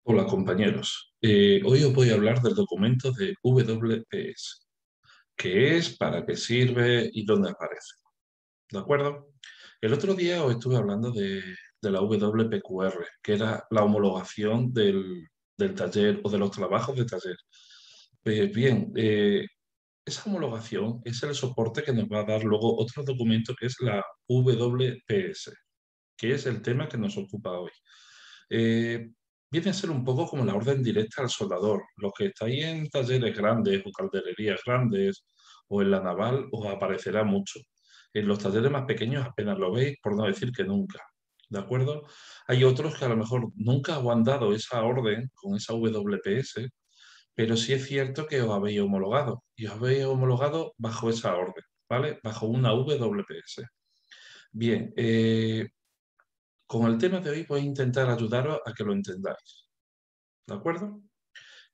Hola compañeros, hoy os voy a hablar del documento de WPS, qué es, para qué sirve y dónde aparece. ¿De acuerdo? El otro día os estuve hablando de la WPQR, que era la homologación del taller o de los trabajos de taller. Bien, esa homologación es el soporte que nos va a dar luego otro documento que es la WPS, que es el tema que nos ocupa hoy. Eh, Viene a ser un poco como la orden directa al soldador. Los que estáis en talleres grandes o caldererías grandes o en la naval os aparecerá mucho. En los talleres más pequeños apenas lo veis, por no decir que nunca. ¿De acuerdo? Hay otros que a lo mejor nunca os han dado esa orden con esa WPS, pero sí es cierto que os habéis homologado y os habéis homologado bajo esa orden, ¿vale? Bajo una WPS. Bien, con el tema de hoy voy a intentar ayudaros a que lo entendáis, ¿de acuerdo?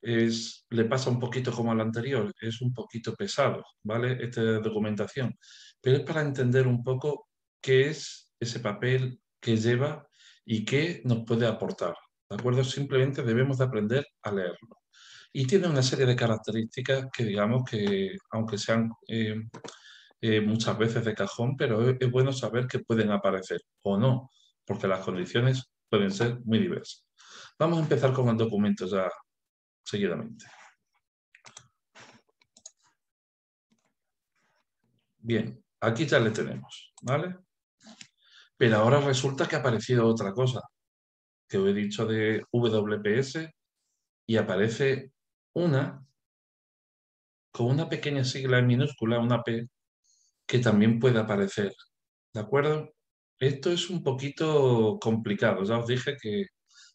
Le pasa un poquito como al anterior, es un poquito pesado, ¿vale? Esta documentación, pero es para entender un poco qué es ese papel que lleva y qué nos puede aportar, ¿de acuerdo? Simplemente debemos de aprender a leerlo. Y tiene una serie de características que digamos que, aunque sean muchas veces de cajón, pero es bueno saber que pueden aparecer o no, porque las condiciones pueden ser muy diversas. Vamos a empezar con el documento ya seguidamente. Bien, aquí ya le tenemos, ¿vale? Pero ahora resulta que ha aparecido otra cosa, que os he dicho de WPS y aparece una con una pequeña sigla en minúscula, una P, que también puede aparecer, ¿de acuerdo? Esto es un poquito complicado, ya os dije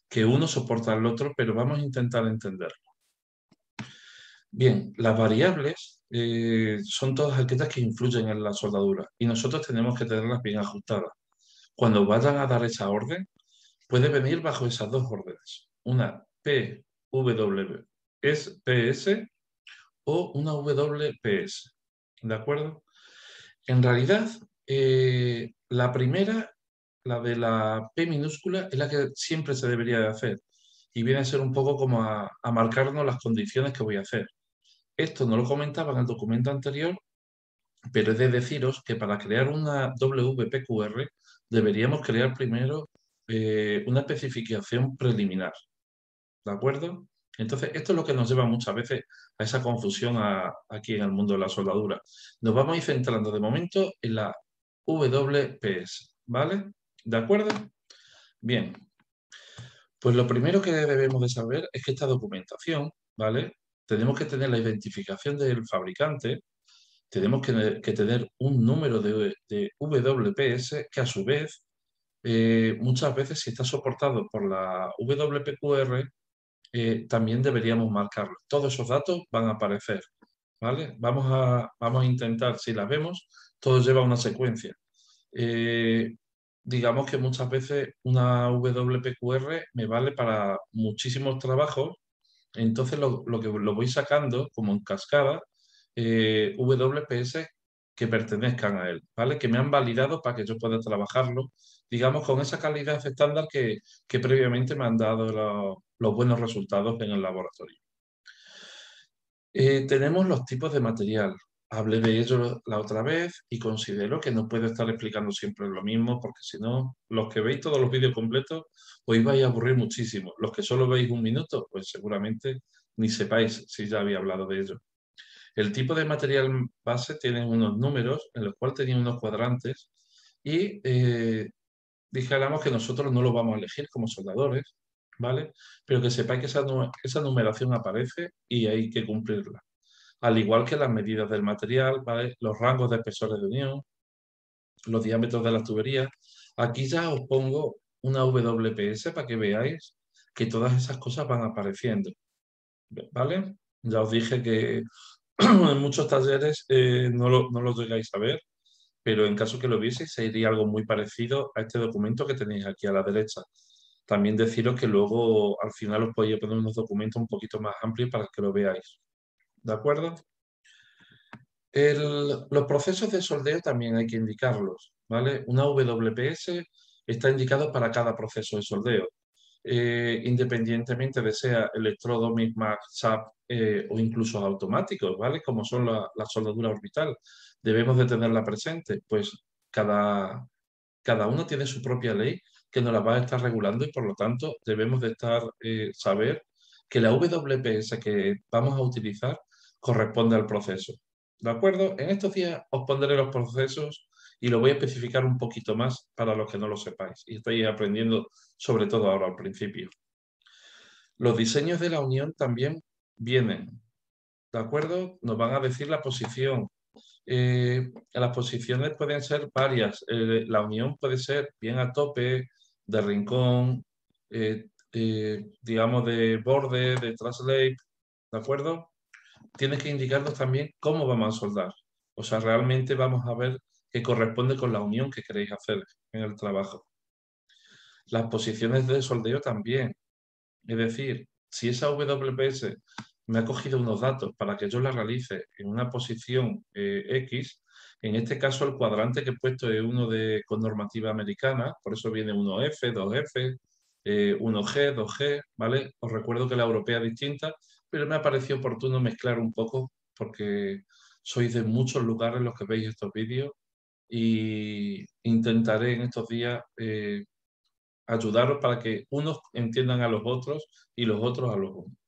que uno soporta al otro, pero vamos a intentar entenderlo. Bien, las variables son todas aquellas que influyen en la soldadura y nosotros tenemos que tenerlas bien ajustadas. Cuando vayan a dar esa orden, puede venir bajo esas dos órdenes, una PWS o una WPS, ¿de acuerdo? En realidad, la primera, la de la P minúscula, es la que siempre se debería de hacer y viene a ser un poco como a marcarnos las condiciones que voy a hacer. Esto no lo comentaba en el documento anterior, pero he de deciros que para crear una WPQR deberíamos crear primero una especificación preliminar, ¿de acuerdo? Entonces, esto es lo que nos lleva muchas veces a esa confusión aquí en el mundo de la soldadura. Nos vamos a ir centrando de momento en la WPS, ¿vale? ¿De acuerdo? Bien, pues lo primero que debemos de saber es que esta documentación, ¿vale? Tenemos que tener la identificación del fabricante, tenemos que tener un número de WPS que a su vez, muchas veces si está soportado por la WPQR, también deberíamos marcarlo. Todos esos datos van a aparecer, ¿vale? Vamos a intentar, si las vemos, todo lleva una secuencia. Eh, digamos que muchas veces una WPQR me vale para muchísimos trabajos, entonces lo que lo voy sacando como en cascada, WPS que pertenezcan a él, ¿vale? Que me han validado para que yo pueda trabajarlo, digamos, con esa calidad estándar que previamente me han dado los buenos resultados en el laboratorio. Tenemos los tipos de material. Hablé de ello la otra vez y considero que no puedo estar explicando siempre lo mismo porque si no, los que veis todos los vídeos completos os vais a aburrir muchísimo. Los que solo veis un minuto, pues seguramente ni sepáis si ya había hablado de ello. El tipo de material base tiene unos números en los cuales tenía unos cuadrantes y dijéramos que nosotros no lo vamos a elegir como soldadores, ¿vale? Pero que sepáis que esa numeración aparece y hay que cumplirla. Al igual que las medidas del material, ¿vale? Los rangos de espesores de unión, los diámetros de las tuberías. Aquí ya os pongo una WPS para que veáis que todas esas cosas van apareciendo, ¿vale? Ya os dije que en muchos talleres no lo llegáis a ver, pero en caso que lo vieseis sería algo muy parecido a este documento que tenéis aquí a la derecha. También deciros que luego al final os podéis poner unos documentos un poquito más amplios para que lo veáis. ¿De acuerdo? Los procesos de soldeo también hay que indicarlos. ¿vale? Una WPS está indicado para cada proceso de soldeo, independientemente de sea electrodo, micmac, SAP o incluso automáticos, ¿vale? Como son la soldadura orbital. Debemos de tenerla presente, pues cada uno tiene su propia ley que nos la va a estar regulando y por lo tanto debemos de saber que la WPS que vamos a utilizar corresponde al proceso. ¿De acuerdo? En estos días os pondré los procesos y lo voy a especificar un poquito más para los que no lo sepáis y estáis aprendiendo sobre todo ahora al principio. Los diseños de la unión también vienen, ¿de acuerdo? Nos van a decir la posición. Las posiciones pueden ser varias. La unión puede ser bien a tope, de rincón, digamos de borde, de translate, ¿de acuerdo? Tienes que indicarnos también cómo vamos a soldar. O sea, realmente vamos a ver qué corresponde con la unión que queréis hacer en el trabajo. Las posiciones de soldeo también. Es decir, si esa WPS me ha cogido unos datos para que yo la realice en una posición X, en este caso el cuadrante que he puesto es uno con normativa americana, por eso viene 1F, 2F, 1G, 2G, ¿vale? Os recuerdo que la europea es distinta, pero me ha parecido oportuno mezclar un poco porque sois de muchos lugares los que veis estos vídeos y intentaré en estos días ayudaros para que unos entiendan a los otros y los otros a los unos.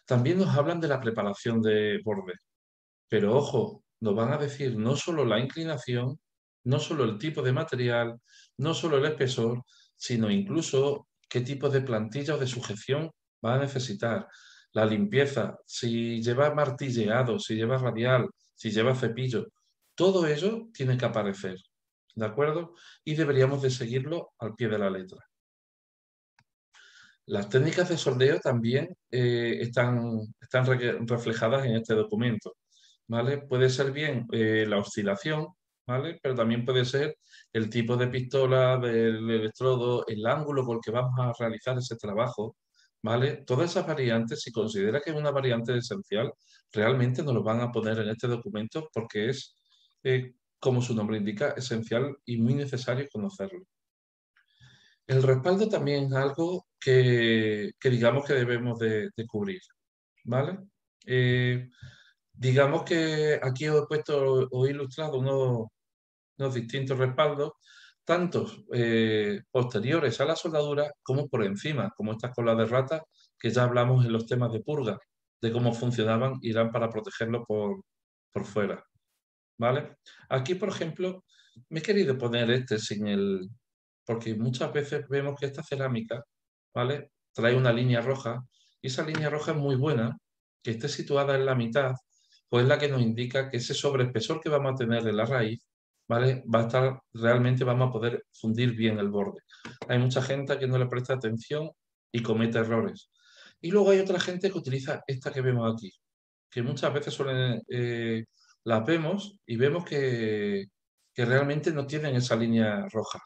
También nos hablan de la preparación de borde, pero ojo, nos van a decir no solo la inclinación, no solo el tipo de material, no solo el espesor, sino incluso qué tipo de plantilla o de sujeción va a necesitar, la limpieza, si lleva martilleado, si lleva radial, si lleva cepillo, todo ello tiene que aparecer, ¿de acuerdo? Y deberíamos de seguirlo al pie de la letra. Las técnicas de soldeo también están reflejadas en este documento, ¿vale? Puede ser bien la oscilación, ¿vale? Pero también puede ser el tipo de pistola, del electrodo, el ángulo con el que vamos a realizar ese trabajo, ¿vale? Todas esas variantes, si considera que es una variante esencial, realmente nos lo van a poner en este documento porque es, como su nombre indica, esencial y muy necesario conocerlo. El respaldo también es algo que digamos que debemos de cubrir, ¿vale? Eh, digamos que aquí os he puesto o he ilustrado unos distintos respaldos, tantos posteriores a la soldadura como por encima, como estas colas de rata que ya hablamos en los temas de purga, de cómo funcionaban y eran para protegerlo por fuera, ¿vale? Aquí, por ejemplo, me he querido poner este sin el, porque muchas veces vemos que esta cerámica, ¿vale? Trae una línea roja y esa línea roja es muy buena, que esté situada en la mitad, pues es la que nos indica que ese sobreespesor que vamos a tener en la raíz, ¿vale? Va a estar, realmente vamos a poder fundir bien el borde. Hay mucha gente que no le presta atención y comete errores. Y luego hay otra gente que utiliza esta que vemos aquí, que muchas veces las vemos y vemos que realmente no tienen esa línea roja.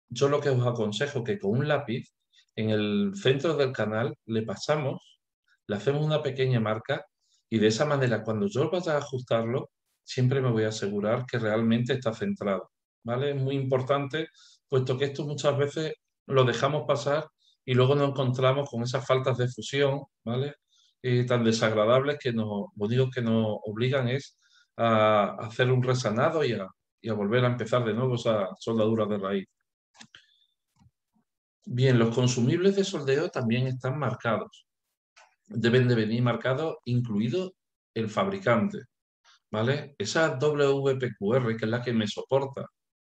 Yo lo que os aconsejo que con un lápiz en el centro del canal le pasamos, le hacemos una pequeña marca y de esa manera cuando yo vaya a ajustarlo, siempre me voy a asegurar que realmente está centrado, ¿vale? Es muy importante, puesto que esto muchas veces lo dejamos pasar y luego nos encontramos con esas faltas de fusión, ¿vale? Tan desagradables que lo único que nos obligan es a hacer un resanado y a volver a empezar de nuevo esa soldadura de raíz. Bien, los consumibles de soldeo también están marcados. Deben de venir marcados, incluido el fabricante, ¿vale? Esa WPQR, que es la que me soporta,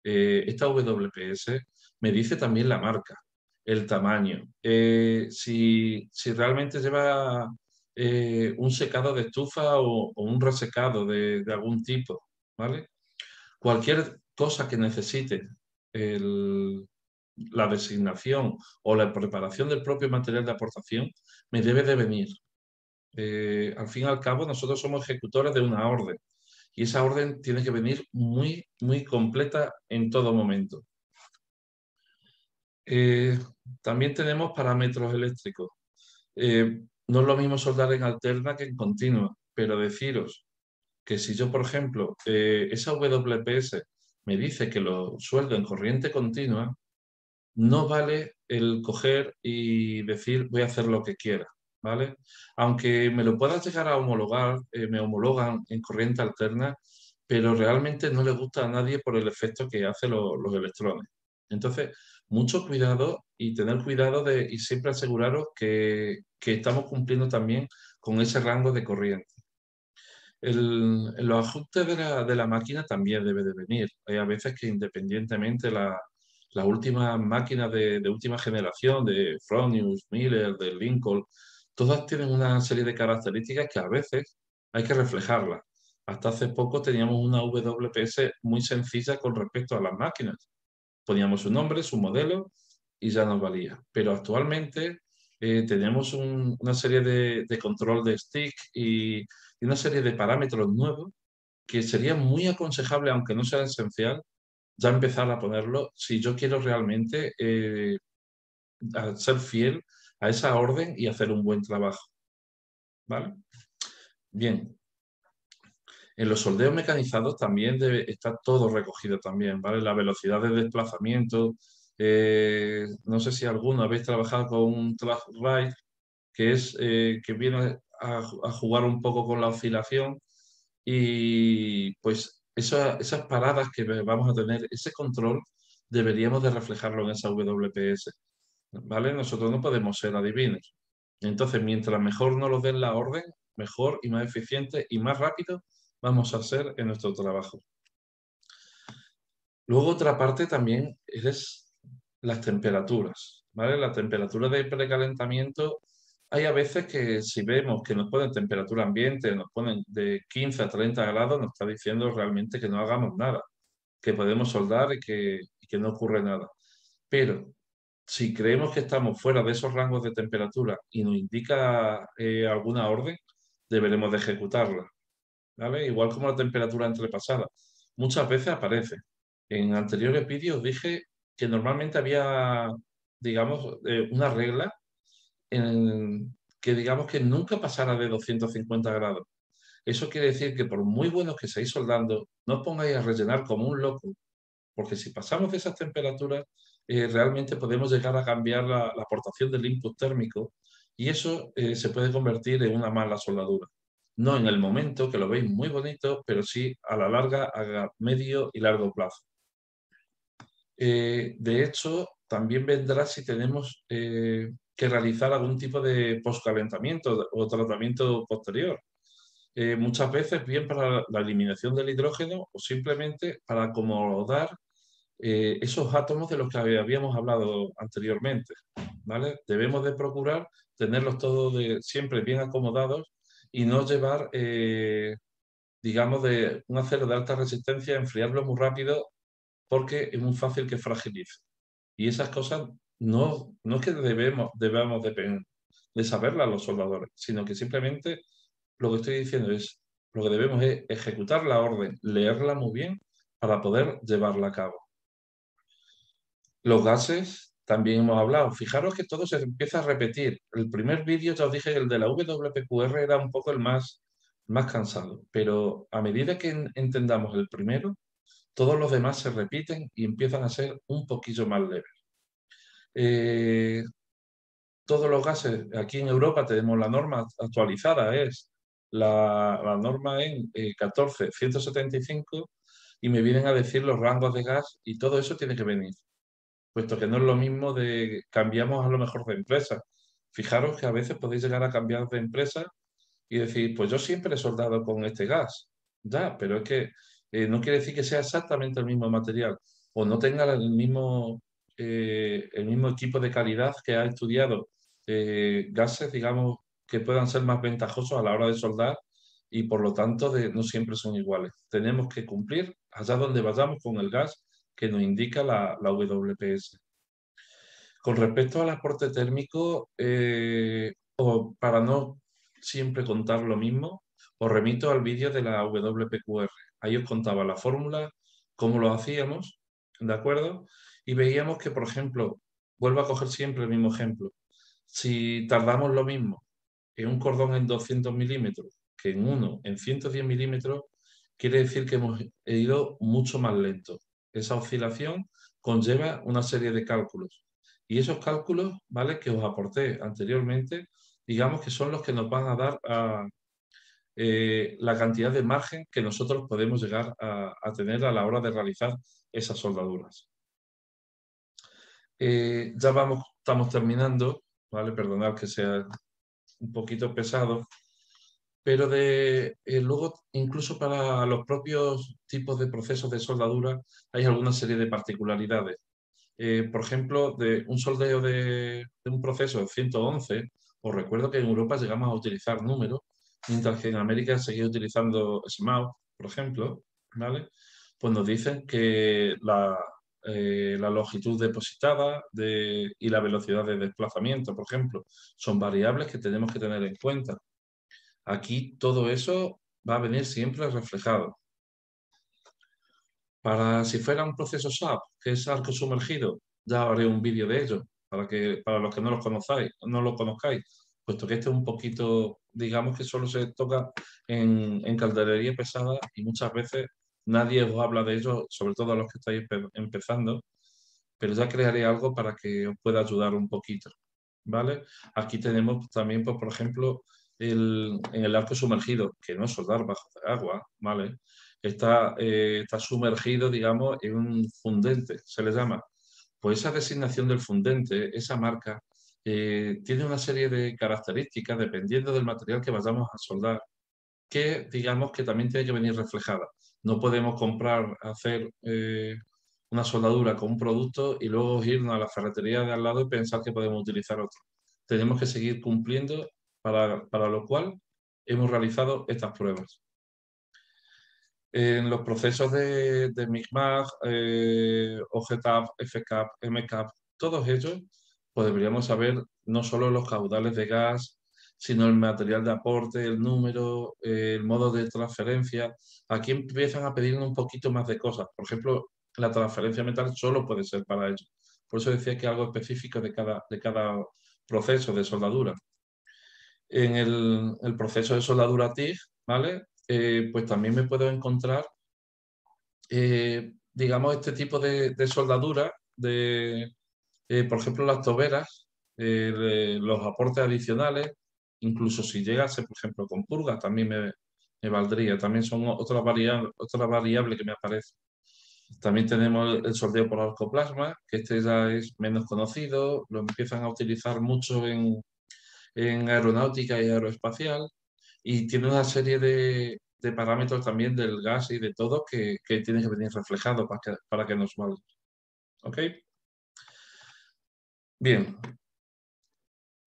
esta WPS, me dice también la marca, el tamaño, si realmente lleva un secado de estufa o un resecado de algún tipo, ¿vale? Cualquier cosa que necesite la designación o la preparación del propio material de aportación me debe de venir. Al fin y al cabo, nosotros somos ejecutores de una orden y esa orden tiene que venir muy, muy completa en todo momento. Eh, también tenemos parámetros eléctricos. No es lo mismo soldar en alterna que en continua, pero deciros que si yo, por ejemplo, esa WPS me dice que lo sueldo en corriente continua, no vale el coger y decir voy a hacer lo que quiera, ¿vale? Aunque me lo puedas llegar a homologar, me homologan en corriente alterna, pero realmente no le gusta a nadie por el efecto que hacen los electrones. Entonces, mucho cuidado y tener cuidado y siempre aseguraros que estamos cumpliendo también con ese rango de corriente. Los ajustes de la máquina también debe de venir. Hay a veces que independientemente las últimas máquinas de última generación, de Fronius, Miller, de Lincoln, todas tienen una serie de características que a veces hay que reflejarlas. Hasta hace poco teníamos una WPS muy sencilla con respecto a las máquinas. Poníamos su nombre, su modelo y ya nos valía. Pero actualmente tenemos una serie de control de stick y una serie de parámetros nuevos que sería muy aconsejable, aunque no sea esencial, ya empezar a ponerlo si yo quiero realmente ser fiel a esa orden y hacer un buen trabajo. ¿Vale? Bien, en los soldeos mecanizados también debe estar todo recogido también, ¿vale? La velocidad de desplazamiento. No sé si alguno habéis trabajado con un track ride, que viene a jugar un poco con la oscilación y pues esas paradas que vamos a tener, ese control, deberíamos de reflejarlo en esa WPS, ¿vale? Nosotros no podemos ser adivinos. Entonces, mientras mejor nos lo den la orden, mejor y más eficiente y más rápido vamos a ser en nuestro trabajo. Luego, otra parte también es las temperaturas, ¿vale? La temperatura de precalentamiento, hay a veces que si vemos que nos ponen temperatura ambiente, nos ponen de 15 a 30 grados, nos está diciendo realmente que no hagamos nada, que podemos soldar y que no ocurre nada. Pero si creemos que estamos fuera de esos rangos de temperatura y nos indica alguna orden, deberemos de ejecutarla, ¿vale? Igual como la temperatura entrepasada. Muchas veces aparece. En anteriores vídeos dije que normalmente había, digamos, una regla que digamos que nunca pasara de 250 grados. Eso quiere decir que por muy buenos que seáis soldando, no os pongáis a rellenar como un loco, porque si pasamos de esas temperaturas, realmente podemos llegar a cambiar la aportación del input térmico y eso se puede convertir en una mala soldadura. No en el momento, que lo veis muy bonito, pero sí a la larga, a medio y largo plazo. De hecho, también vendrá si tenemos que realizar algún tipo de postcalentamiento o tratamiento posterior. Muchas veces bien para la eliminación del hidrógeno o simplemente para acomodar esos átomos de los que habíamos hablado anteriormente, ¿vale? Debemos de procurar tenerlos todos siempre bien acomodados y no llevar, digamos, de un acero de alta resistencia, enfriarlo muy rápido porque es muy fácil que fragilice. Y esas cosas no es que debamos de saberlas los soldadores, sino que simplemente lo que estoy diciendo es, lo que debemos es ejecutar la orden, leerla muy bien para poder llevarla a cabo. Los gases también hemos hablado. Fijaros que todo se empieza a repetir. El primer vídeo, ya os dije, el de la WPQR era un poco el más cansado, pero a medida que entendamos el primero, todos los demás se repiten y empiezan a ser un poquillo más leves. Eh, todos los gases, aquí en Europa tenemos la norma actualizada, es la norma en 14175 y me vienen a decir los rangos de gas y todo eso tiene que venir, puesto que no es lo mismo de cambiamos a lo mejor de empresa. Fijaros que a veces podéis llegar a cambiar de empresa y decir, pues yo siempre he soldado con este gas. Ya, pero es que no quiere decir que sea exactamente el mismo material o no tenga el mismo equipo de calidad que ha estudiado gases, digamos, que puedan ser más ventajosos a la hora de soldar y por lo tanto no siempre son iguales. Tenemos que cumplir allá donde vayamos con el gas que nos indica la WPS. Con respecto al aporte térmico, o para no siempre contar lo mismo, os remito al vídeo de la WPQR. Ahí os contaba la fórmula, cómo lo hacíamos, ¿de acuerdo? Y veíamos que, por ejemplo, vuelvo a coger siempre el mismo ejemplo. Si tardamos lo mismo en un cordón en 200 milímetros que en uno en 110 milímetros, quiere decir que hemos ido mucho más lento. esa oscilación conlleva una serie de cálculos. Y esos cálculos, ¿vale?, que os aporté anteriormente, digamos que son los que nos van a dar la cantidad de margen que nosotros podemos llegar a tener a la hora de realizar esas soldaduras. Ya estamos terminando, ¿vale? Perdonad que sea un poquito pesado, pero luego incluso para los propios tipos de procesos de soldadura hay alguna serie de particularidades. Por ejemplo, de un soldeo de un proceso 111, os recuerdo que en Europa llegamos a utilizar números, mientras que en América seguía utilizando SMAUT, por ejemplo, ¿vale? Pues nos dicen que la longitud depositada y la velocidad de desplazamiento, por ejemplo, son variables que tenemos que tener en cuenta. Aquí todo eso va a venir siempre reflejado. Si fuera un proceso SAP, que es arco sumergido, ya haré un vídeo de ello, para los que no lo conozcáis, puesto que este es un poquito, digamos que solo se toca en calderería pesada y muchas veces nadie os habla de ello, sobre todo a los que estáis empezando, pero ya crearé algo para que os pueda ayudar un poquito, ¿vale? Aquí tenemos también, pues, por ejemplo, en el arco sumergido, que no es soldar bajo de agua, ¿vale? Está sumergido, digamos, en un fundente, se le llama. Pues esa designación del fundente, esa marca, tiene una serie de características dependiendo del material que vayamos a soldar, que digamos que también tiene que venir reflejada. No podemos hacer una soldadura con un producto y luego irnos a la ferretería de al lado y pensar que podemos utilizar otro. Tenemos que seguir cumpliendo, para lo cual hemos realizado estas pruebas. En los procesos de MIGMAG, OGTAP, FCAP, MCAP, todos ellos, pues deberíamos saber no solo los caudales de gas, sino el material de aporte, el número, el modo de transferencia. Aquí empiezan a pedirnos un poquito más de cosas. Por ejemplo, la transferencia metal solo puede ser para ello. Por eso decía que algo específico de cada proceso de soldadura. En el proceso de soldadura TIG, ¿vale? Pues también me puedo encontrar, digamos, este tipo de soldadura, por ejemplo, las toberas, los aportes adicionales, incluso si llegase, por ejemplo, con purgas, también me valdría. También son otra variable que me aparece. También tenemos el soldeo por arcoplasma, que este ya es menos conocido, lo empiezan a utilizar mucho en aeronáutica y aeroespacial, y tiene una serie de parámetros también del gas y de todo que tienen que venir reflejados para que nos valga. ¿Ok? Bien,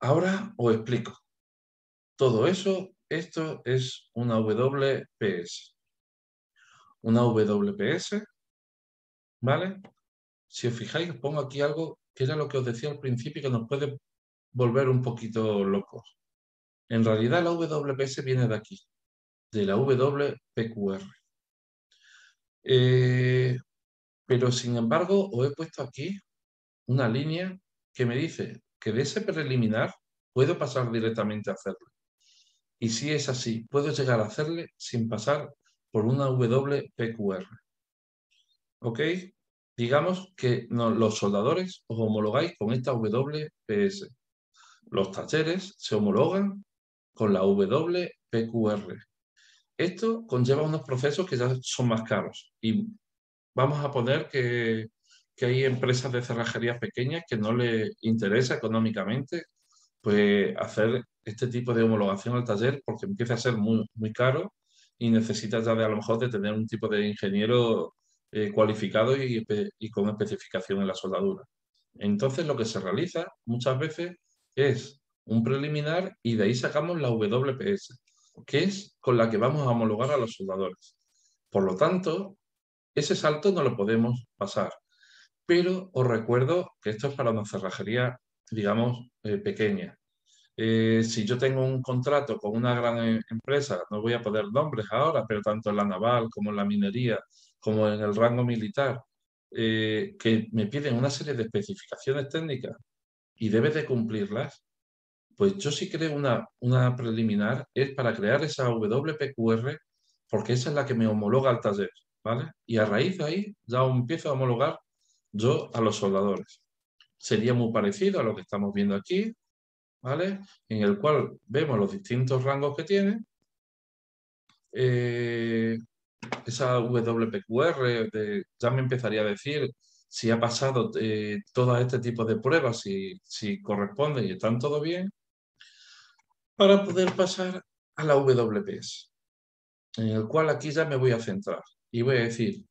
ahora os explico. Todo eso, esto es una WPS. Una WPS, ¿vale? Si os fijáis, os pongo aquí algo que era lo que os decía al principio, que nos puede volver un poquito locos. En realidad la WPS viene de aquí, de la WPQR. Pero sin embargo, os he puesto aquí una línea que me dice que de ese preliminar puedo pasar directamente a hacerlo. Y si es así, puedo llegar a hacerle sin pasar por una WPQR. ¿Ok? Digamos que los soldadores os homologáis con esta WPS. Los talleres se homologan con la WPQR. Esto conlleva unos procesos que ya son más caros. Y vamos a poner que hay empresas de cerrajerías pequeñas que no les interesa económicamente, pues, hacer este tipo de homologación al taller, porque empieza a ser muy, muy caro y necesita ya a lo mejor de tener un tipo de ingeniero cualificado y con especificación en la soldadura. Entonces lo que se realiza muchas veces es un preliminar y de ahí sacamos la WPS, que es con la que vamos a homologar a los soldadores. Por lo tanto, ese salto no lo podemos pasar. Pero os recuerdo que esto es para una cerrajería, digamos, pequeña. Si yo tengo un contrato con una gran empresa, no voy a poner nombres ahora, pero tanto en la naval como en la minería, como en el rango militar, que me piden una serie de especificaciones técnicas y debes de cumplirlas, pues yo sí creo una preliminar, es para crear esa WPQR, porque esa es la que me homologa al taller, ¿vale? Y a raíz de ahí ya empiezo a homologar yo a los soldadores. Sería muy parecido a lo que estamos viendo aquí, ¿vale? En el cual vemos los distintos rangos que tiene. Esa WPQR ya me empezaría a decir si ha pasado todo este tipo de pruebas, si corresponde y están todo bien, para poder pasar a la WPS, en el cual aquí ya me voy a centrar y voy a decir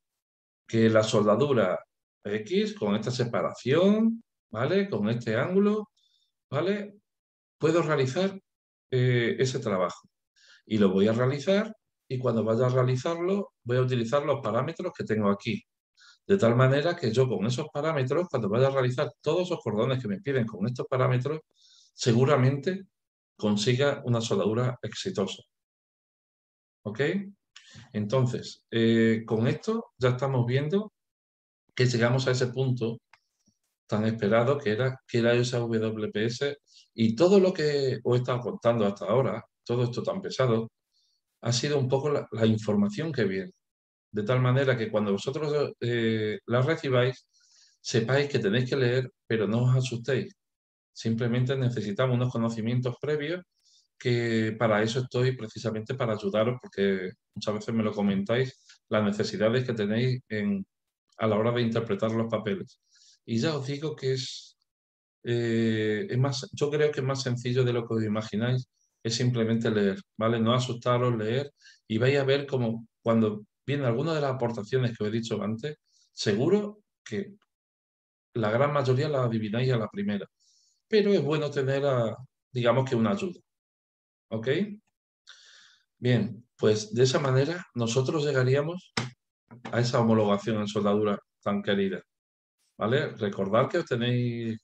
que la soldadura X con esta separación, ¿vale? Con este ángulo, ¿vale? Puedo realizar ese trabajo y lo voy a realizar y cuando vaya a realizarlo voy a utilizar los parámetros que tengo aquí. De tal manera que yo con esos parámetros, cuando vaya a realizar todos esos cordones que me piden con estos parámetros, seguramente consiga una soldadura exitosa. ¿Ok? Entonces, con esto ya estamos viendo que llegamos a ese punto tan esperado que era esa WPS y todo lo que os he estado contando hasta ahora, todo esto tan pesado, ha sido un poco la información que viene. De tal manera que cuando vosotros la recibáis, sepáis que tenéis que leer, pero no os asustéis. Simplemente necesitamos unos conocimientos previos que para eso estoy precisamente para ayudaros, porque muchas veces me lo comentáis, las necesidades que tenéis a la hora de interpretar los papeles. Y ya os digo que es más, yo creo que es más sencillo de lo que os imagináis, es simplemente leer, ¿vale? No asustaros, leer, y vais a ver como cuando vienen algunas de las aportaciones que os he dicho antes, seguro que la gran mayoría la adivináis a la primera, pero es bueno tener, digamos que una ayuda, ¿ok? Bien, pues de esa manera nosotros llegaríamos a esa homologación en soldadura tan querida, ¿vale? Recordad que os tenéis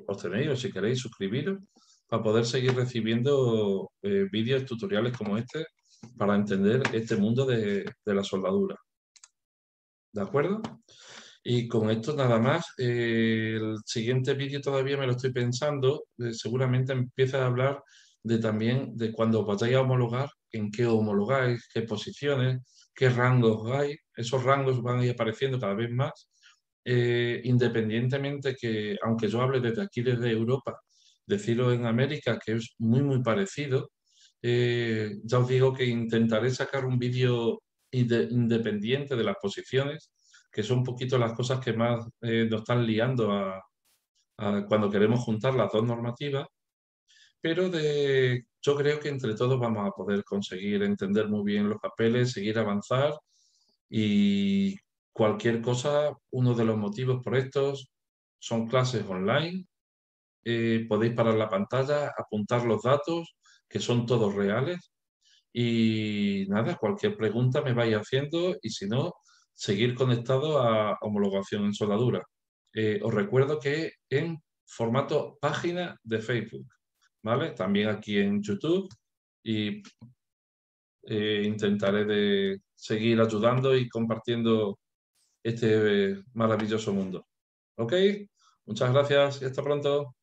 o si queréis suscribiros para poder seguir recibiendo vídeos tutoriales como este para entender este mundo de la soldadura. ¿De acuerdo? Y con esto nada más. El siguiente vídeo todavía me lo estoy pensando. Seguramente empieza a hablar de también de cuando vayáis a homologar, en qué homologáis, qué posiciones, qué rangos hay. Esos rangos van a ir apareciendo cada vez más. Independientemente que, aunque yo hable desde aquí, desde Europa, decirlo en América, que es muy, muy parecido, ya os digo que intentaré sacar un vídeo independiente de las posiciones, que son un poquito las cosas que más nos están liando cuando queremos juntar las dos normativas, pero yo creo que entre todos vamos a poder conseguir entender muy bien los papeles, seguir avanzar y cualquier cosa, uno de los motivos por estos son clases online. Podéis parar la pantalla, apuntar los datos, que son todos reales. Y nada, cualquier pregunta me vais haciendo y si no, seguir conectado a homologación en soldadura. Os recuerdo que en formato página de Facebook, ¿vale? También aquí en YouTube y intentaré de seguir ayudando y compartiendo este maravilloso mundo. ¿Ok? Muchas gracias y hasta pronto.